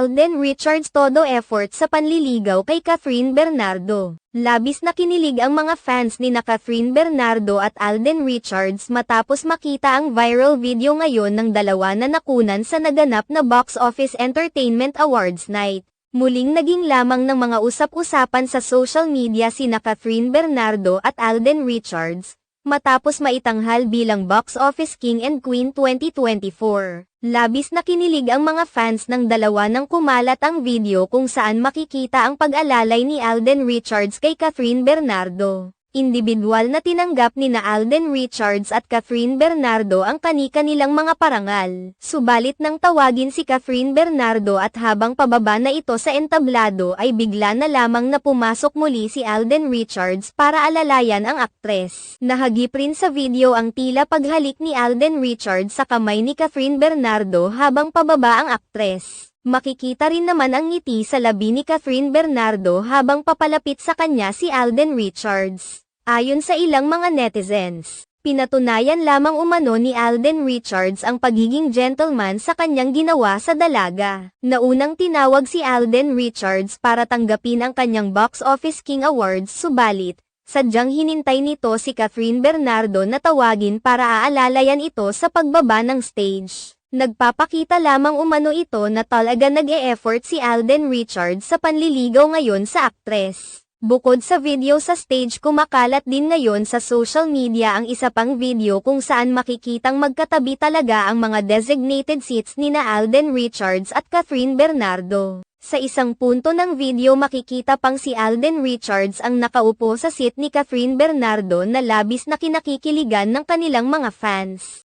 Alden Richards todo effort sa panliligaw kay Kathryn Bernardo. Labis na kinilig ang mga fans ni na Kathryn Bernardo at Alden Richards matapos makita ang viral video ngayon ng dalawa na nakunan sa naganap na Box Office Entertainment Awards Night. Muling naging lamang ng mga usap-usapan sa social media sina Kathryn Bernardo at Alden Richards, matapos maitanghal bilang Box Office King and Queen 2024. Labis na kinilig ang mga fans ng dalawa nang kumalat ang video kung saan makikita ang pag-alalay ni Alden Richards kay Kathryn Bernardo. Indibidwal na tinanggap ni na Alden Richards at Kathryn Bernardo ang kani-kanilang mga parangal. Subalit nang tawagin si Kathryn Bernardo at habang pababa na ito sa entablado ay bigla na lamang na pumasok muli si Alden Richards para alalayan ang aktres. Nahagip rin sa video ang tila paghalik ni Alden Richards sa kamay ni Kathryn Bernardo habang pababa ang aktres. Makikita rin naman ang ngiti sa labi ni Kathryn Bernardo habang papalapit sa kanya si Alden Richards. Ayon sa ilang mga netizens, pinatunayan lamang umano ni Alden Richards ang pagiging gentleman sa kanyang ginawa sa dalaga. Naunang tinawag si Alden Richards para tanggapin ang kanyang Box Office King Awards subalit, sadyang hinintay nito si Kathryn Bernardo na tawagin para aalalayan ito sa pagbaba ng stage. Nagpapakita lamang umano ito na talaga nag-e-effort si Alden Richards sa panliligaw ngayon sa aktres. Bukod sa video sa stage, kumakalat din ngayon sa social media ang isa pang video kung saan makikitang magkatabi talaga ang mga designated seats ni na Alden Richards at Kathryn Bernardo. Sa isang punto ng video makikita pang si Alden Richards ang nakaupo sa seat ni Kathryn Bernardo na labis na kinakikiligan ng kanilang mga fans.